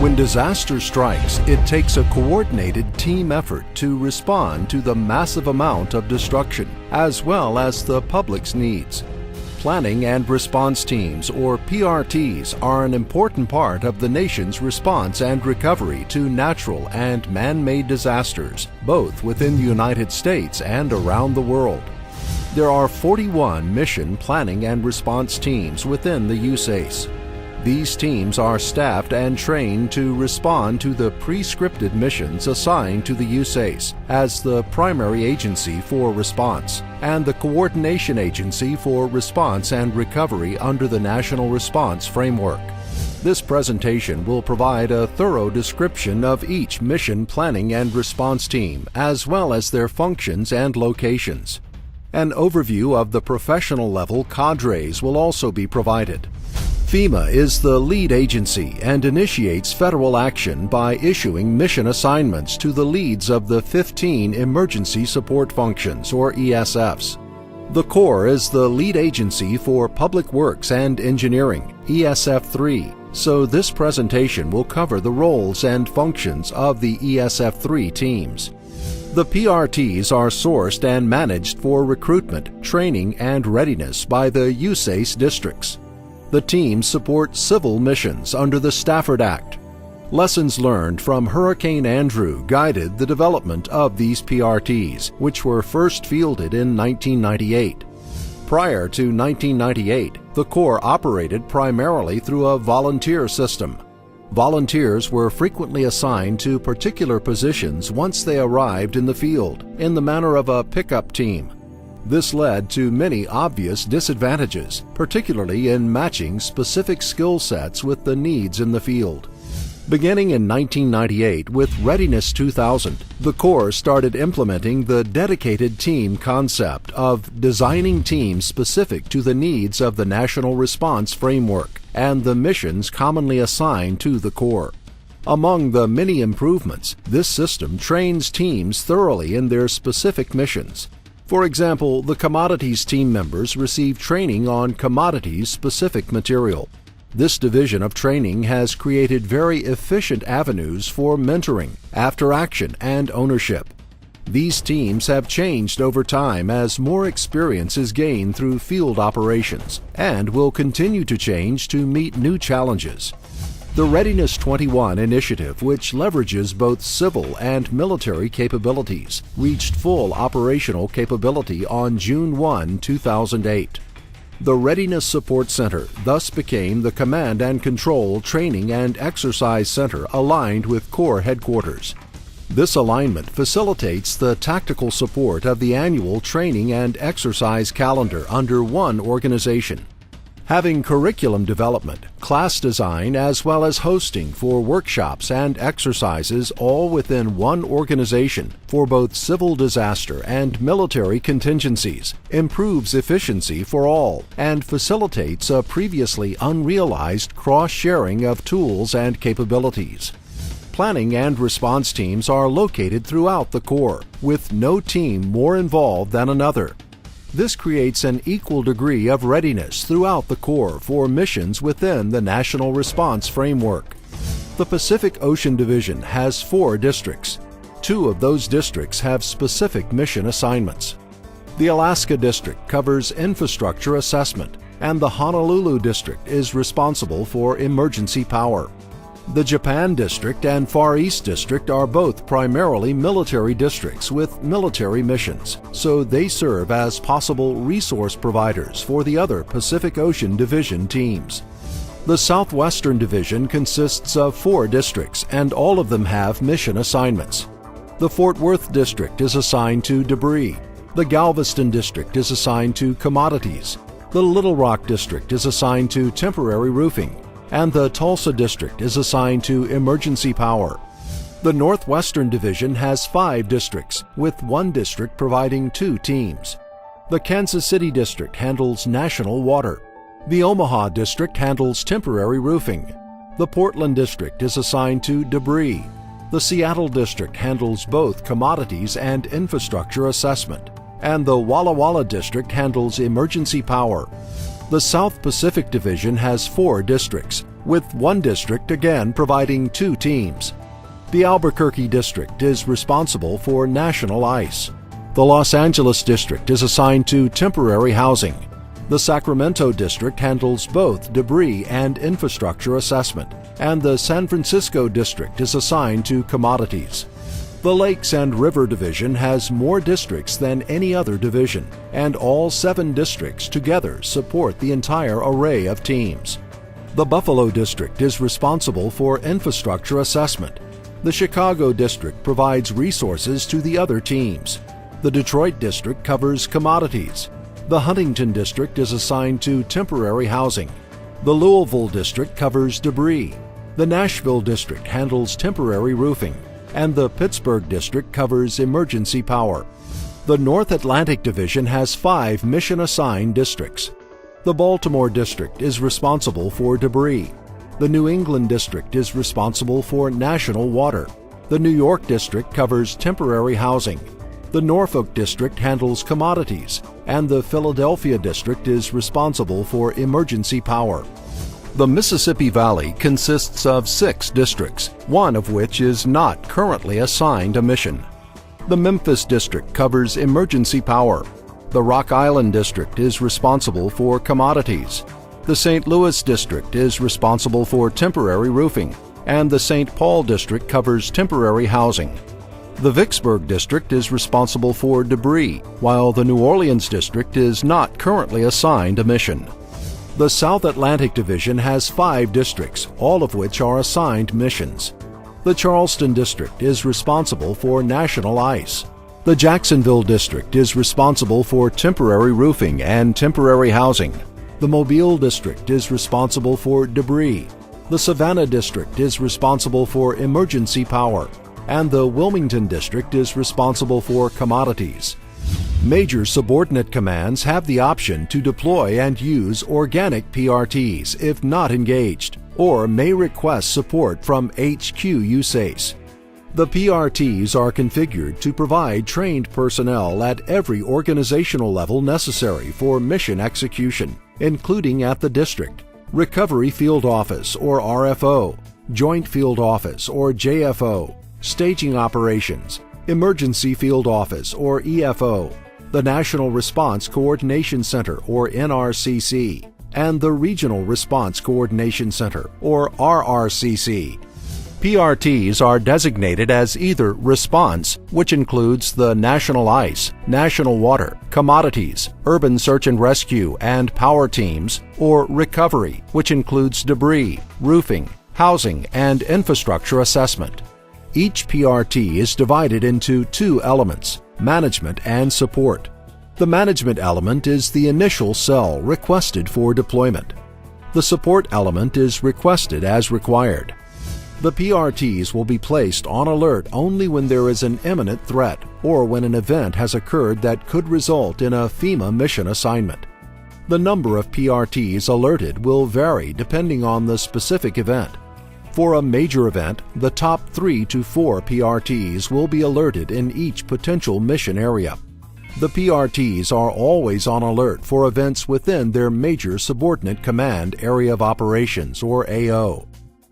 When disaster strikes, it takes a coordinated team effort to respond to the massive amount of destruction, as well as the public's needs. Planning and response teams, or PRTs, are an important part of the nation's response and recovery to natural and man-made disasters, both within the United States and around the world. There are 41 mission planning and response teams within the USACE. These teams are staffed and trained to respond to the pre-scripted missions assigned to the USACE as the primary agency for response and the coordination agency for response and recovery under the National Response Framework. This presentation will provide a thorough description of each mission planning and response team, as well as their functions and locations. An overview of the professional level cadres will also be provided. FEMA is the lead agency and initiates federal action by issuing mission assignments to the leads of the 15 Emergency Support Functions, or ESFs. The Corps is the lead agency for Public Works and Engineering, ESF 3, so this presentation will cover the roles and functions of the ESF 3 teams. The PRTs are sourced and managed for recruitment, training, and readiness by the USACE districts. The teams support civil missions under the Stafford Act. Lessons learned from Hurricane Andrew guided the development of these PRTs, which were first fielded in 1998. Prior to 1998, the Corps operated primarily through a volunteer system. Volunteers were frequently assigned to particular positions once they arrived in the field, in the manner of a pickup team. This led to many obvious disadvantages, particularly in matching specific skill sets with the needs in the field. Beginning in 1998 with Readiness 2000, the Corps started implementing the dedicated team concept of designing teams specific to the needs of the National Response Framework and the missions commonly assigned to the Corps. Among the many improvements, this system trains teams thoroughly in their specific missions. For example, the commodities team members receive training on commodities-specific material. This division of training has created very efficient avenues for mentoring, after-action, and ownership. These teams have changed over time as more experience is gained through field operations and will continue to change to meet new challenges. The Readiness 21 initiative, which leverages both civil and military capabilities, reached full operational capability on June 1, 2008. The Readiness Support Center thus became the Command and Control Training and Exercise Center aligned with Corps Headquarters. This alignment facilitates the tactical support of the annual training and exercise calendar under one organization. Having curriculum development, class design, as well as hosting for workshops and exercises all within one organization for both civil disaster and military contingencies improves efficiency for all and facilitates a previously unrealized cross-sharing of tools and capabilities. Planning and response teams are located throughout the Corps, with no team more involved than another. This creates an equal degree of readiness throughout the Corps for missions within the National Response Framework. The Pacific Ocean Division has 4 districts. 2 of those districts have specific mission assignments. The Alaska District covers infrastructure assessment, and the Honolulu District is responsible for emergency power. The Japan District and Far East District are both primarily military districts with military missions, so they serve as possible resource providers for the other Pacific Ocean Division teams. The Southwestern Division consists of 4 districts, and all of them have mission assignments. The Fort Worth District is assigned to debris. The Galveston District is assigned to commodities. The Little Rock District is assigned to temporary roofing, and the Tulsa District is assigned to emergency power. The Northwestern Division has 5 districts, with 1 district providing 2 teams. The Kansas City District handles national water. The Omaha District handles temporary roofing. The Portland District is assigned to debris. The Seattle District handles both commodities and infrastructure assessment. And the Walla Walla District handles emergency power. The South Pacific Division has 4 districts. with one district again providing 2 teams. The Albuquerque District is responsible for national ice. The Los Angeles District is assigned to temporary housing. The Sacramento District handles both debris and infrastructure assessment, and the San Francisco District is assigned to commodities. The Lakes and River Division has more districts than any other division, and all 7 districts together support the entire array of teams. The Buffalo District is responsible for infrastructure assessment. The Chicago District provides resources to the other teams. The Detroit District covers commodities. The Huntington District is assigned to temporary housing. The Louisville District covers debris. The Nashville District handles temporary roofing, and the Pittsburgh District covers emergency power. The North Atlantic Division has 5 mission-assigned districts. The Baltimore District is responsible for debris. The New England District is responsible for national water. The New York District covers temporary housing. The Norfolk District handles commodities, and the Philadelphia District is responsible for emergency power. The Mississippi Valley consists of 6 districts, one of which is not currently assigned a mission. The Memphis District covers emergency power. The Rock Island District is responsible for commodities. The St. Louis District is responsible for temporary roofing, and the St. Paul District covers temporary housing. The Vicksburg District is responsible for debris, while the New Orleans District is not currently assigned a mission. The South Atlantic Division has 5 districts, all of which are assigned missions. The Charleston District is responsible for national ice. The Jacksonville District is responsible for temporary roofing and temporary housing. The Mobile District is responsible for debris. The Savannah District is responsible for emergency power, and the Wilmington District is responsible for commodities. Major subordinate commands have the option to deploy and use organic PRTs if not engaged, or may request support from HQ USACE. The PRTs are configured to provide trained personnel at every organizational level necessary for mission execution, including at the district, Recovery Field Office or RFO, Joint Field Office or JFO, Staging Operations, Emergency Field Office or EFO, the National Response Coordination Center or NRCC, and the Regional Response Coordination Center or RRCC. PRTs are designated as either Response, which includes the National Ice, National Water, Commodities, Urban Search and Rescue, and Power Teams, or Recovery, which includes debris, roofing, housing, and infrastructure assessment. Each PRT is divided into 2 elements, management and support. The management element is the initial cell requested for deployment. The support element is requested as required. The PRTs will be placed on alert only when there is an imminent threat or when an event has occurred that could result in a FEMA mission assignment. The number of PRTs alerted will vary depending on the specific event. For a major event, the top 3 to 4 PRTs will be alerted in each potential mission area. The PRTs are always on alert for events within their major subordinate command area of operations or AO.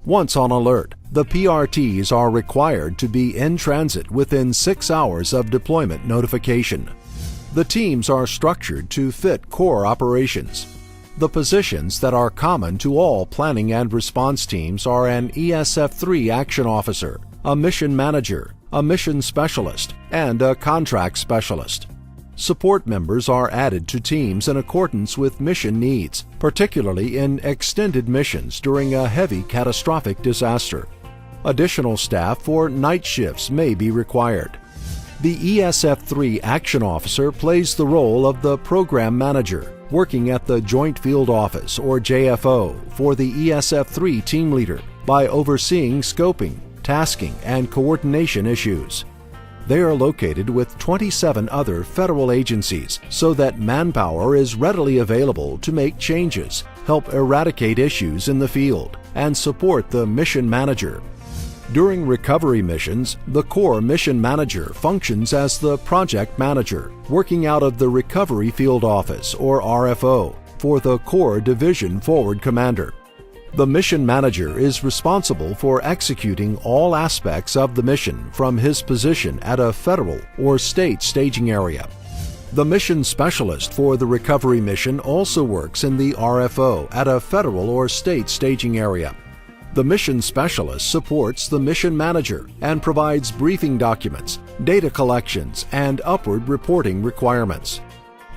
Once on alert, the PRTs are required to be in transit within 6 hours of deployment notification. The teams are structured to fit core operations. The positions that are common to all planning and response teams are an ESF-3 action officer, a mission manager, a mission specialist, and a contract specialist. Support members are added to teams in accordance with mission needs, particularly in extended missions during a heavy catastrophic disaster. Additional staff for night shifts may be required. The ESF-3 action officer plays the role of the program manager, working at the Joint Field Office or JFO for the ESF-3 team leader by overseeing scoping, tasking, and coordination issues. They are located with 27 other federal agencies so that manpower is readily available to make changes, help eradicate issues in the field, and support the mission manager. During recovery missions, the Corps Mission Manager functions as the project manager, working out of the Recovery Field Office or RFO for the Corps Division Forward Commander. The mission manager is responsible for executing all aspects of the mission from his position at a federal or state staging area. The mission specialist for the recovery mission also works in the RFO at a federal or state staging area. The mission specialist supports the mission manager and provides briefing documents, data collections, and upward reporting requirements.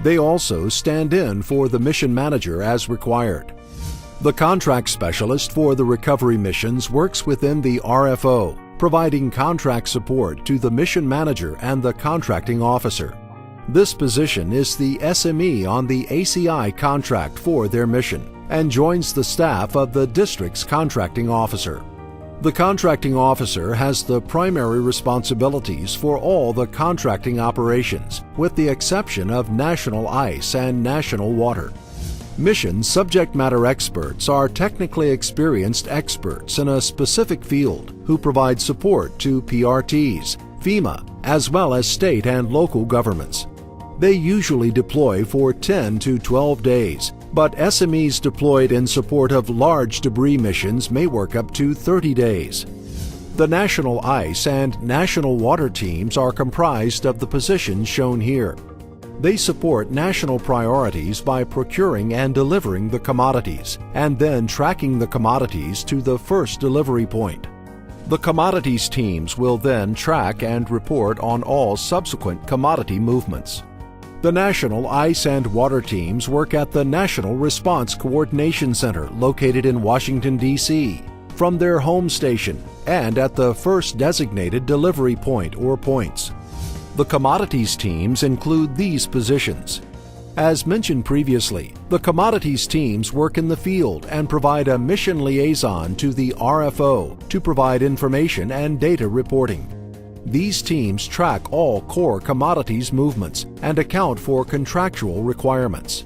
They also stand in for the mission manager as required. The contract specialist for the recovery missions works within the RFO, providing contract support to the mission manager and the contracting officer. This position is the SME on the ACI contract for their mission and joins the staff of the district's contracting officer. The contracting officer has the primary responsibilities for all the contracting operations, with the exception of national ice and national water. Mission subject matter experts are technically experienced experts in a specific field who provide support to PRTs, FEMA, as well as state and local governments. They usually deploy for 10 to 12 days, but SMEs deployed in support of large debris missions may work up to 30 days. The National Ice and National Water teams are comprised of the positions shown here. They support national priorities by procuring and delivering the commodities, and then tracking the commodities to the first delivery point. The commodities teams will then track and report on all subsequent commodity movements. The National Ice and Water teams work at the National Response Coordination Center located in Washington, D.C., from their home station and at the first designated delivery point or points. The commodities teams include these positions. As mentioned previously, the commodities teams work in the field and provide a mission liaison to the RFO to provide information and data reporting. These teams track all core commodities movements and account for contractual requirements.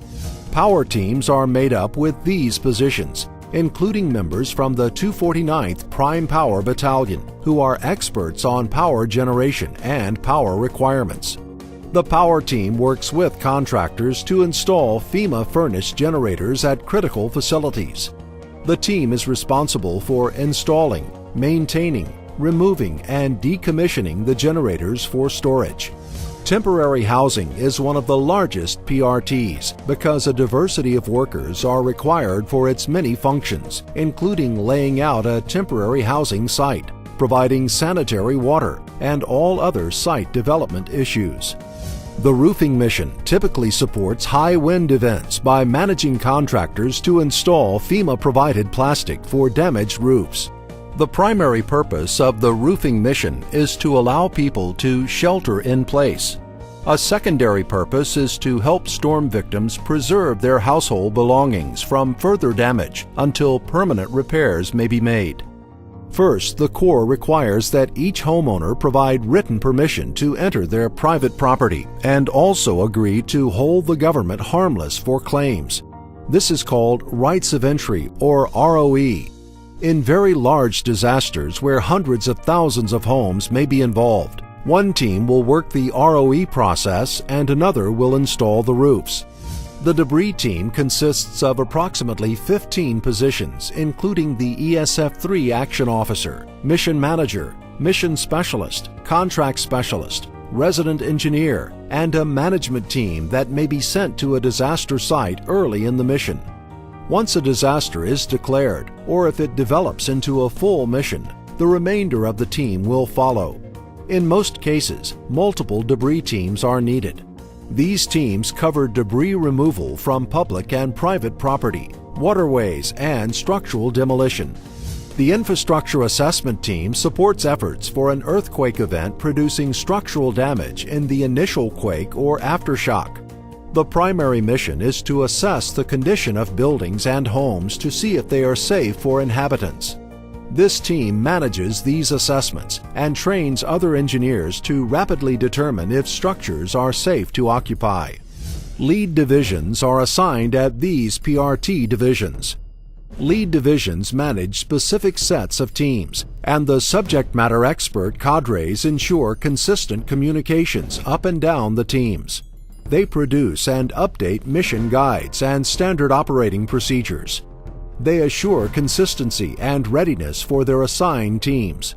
Power teams are made up with these positions, including members from the 249th Prime Power Battalion, who are experts on power generation and power requirements. The power team works with contractors to install FEMA-furnished generators at critical facilities. The team is responsible for installing, maintaining, removing, and decommissioning the generators for storage. Temporary housing is one of the largest PRTs because a diversity of workers are required for its many functions, including laying out a temporary housing site, providing sanitary water, and all other site development issues. The roofing mission typically supports high wind events by managing contractors to install FEMA-provided plastic for damaged roofs. The primary purpose of the roofing mission is to allow people to shelter in place. A secondary purpose is to help storm victims preserve their household belongings from further damage until permanent repairs may be made. First, the Corps requires that each homeowner provide written permission to enter their private property and also agree to hold the government harmless for claims. This is called Rights of Entry, or ROE. In very large disasters where hundreds of thousands of homes may be involved, one team will work the ROE process and another will install the roofs. The debris team consists of approximately 15 positions, including the ESF-3 Action Officer, Mission Manager, Mission Specialist, Contract Specialist, Resident Engineer, and a management team that may be sent to a disaster site early in the mission. Once a disaster is declared, or if it develops into a full mission, the remainder of the team will follow. In most cases, multiple debris teams are needed. These teams cover debris removal from public and private property, waterways, and structural demolition. The Infrastructure Assessment Team supports efforts for an earthquake event producing structural damage in the initial quake or aftershock. The primary mission is to assess the condition of buildings and homes to see if they are safe for inhabitants. This team manages these assessments and trains other engineers to rapidly determine if structures are safe to occupy. Lead divisions are assigned at these PRT divisions. Lead divisions manage specific sets of teams, and the subject matter expert cadres ensure consistent communications up and down the teams. They produce and update mission guides and standard operating procedures. They assure consistency and readiness for their assigned teams.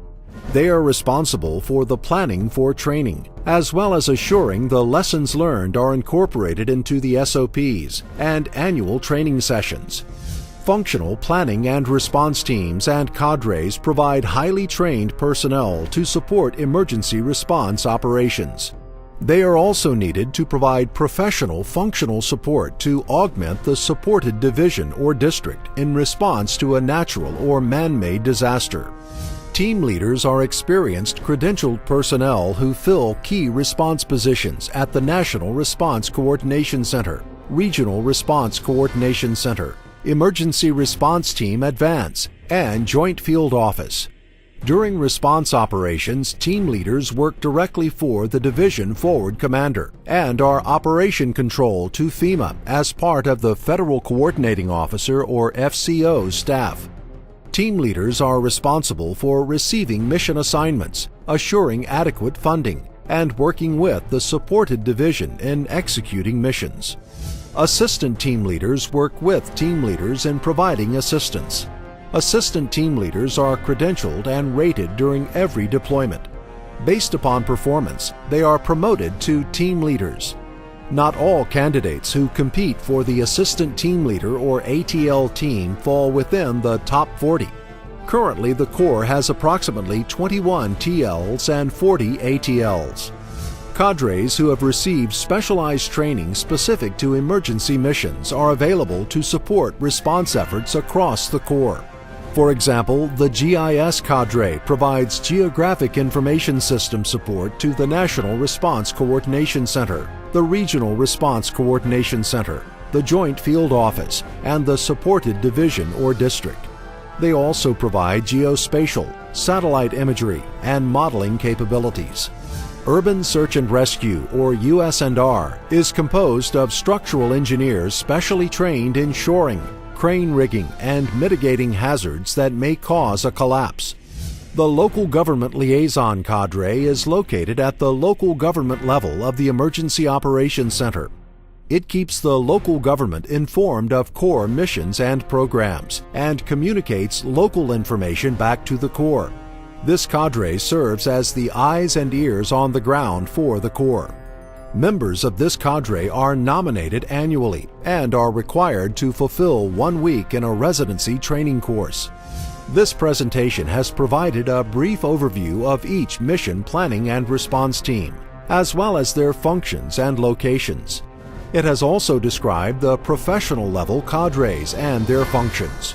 They are responsible for the planning for training, as well as assuring the lessons learned are incorporated into the SOPs and annual training sessions. Functional planning and response teams and cadres provide highly trained personnel to support emergency response operations. They are also needed to provide professional functional support to augment the supported division or district in response to a natural or man-made disaster. Team leaders are experienced credentialed personnel who fill key response positions at the National Response Coordination Center, Regional Response Coordination Center, Emergency Response Team Advance, and Joint Field Office. During response operations, team leaders work directly for the Division Forward Commander and are operation control to FEMA as part of the Federal Coordinating Officer or FCO staff. Team leaders are responsible for receiving mission assignments, assuring adequate funding, and working with the supported division in executing missions. Assistant team leaders work with team leaders in providing assistance. Assistant team leaders are credentialed and rated during every deployment. Based upon performance, they are promoted to team leaders. Not all candidates who compete for the Assistant Team Leader or ATL team fall within the top 40. Currently, the Corps has approximately 21 TLs and 40 ATLs. Cadres who have received specialized training specific to emergency missions are available to support response efforts across the Corps. For example, the GIS cadre provides Geographic Information System support to the National Response Coordination Center, the Regional Response Coordination Center, the Joint Field Office, and the supported division or district. They also provide geospatial, satellite imagery, and modeling capabilities. Urban Search and Rescue, or US&R, is composed of structural engineers specially trained in shoring, crane rigging, and mitigating hazards that may cause a collapse. The Local Government Liaison Cadre is located at the local government level of the Emergency Operations Center. It keeps the local government informed of Corps missions and programs and communicates local information back to the Corps. This cadre serves as the eyes and ears on the ground for the Corps. Members of this cadre are nominated annually and are required to fulfill 1 week in a residency training course. This presentation has provided a brief overview of each mission planning and response team, as well as their functions and locations. It has also described the professional level cadres and their functions.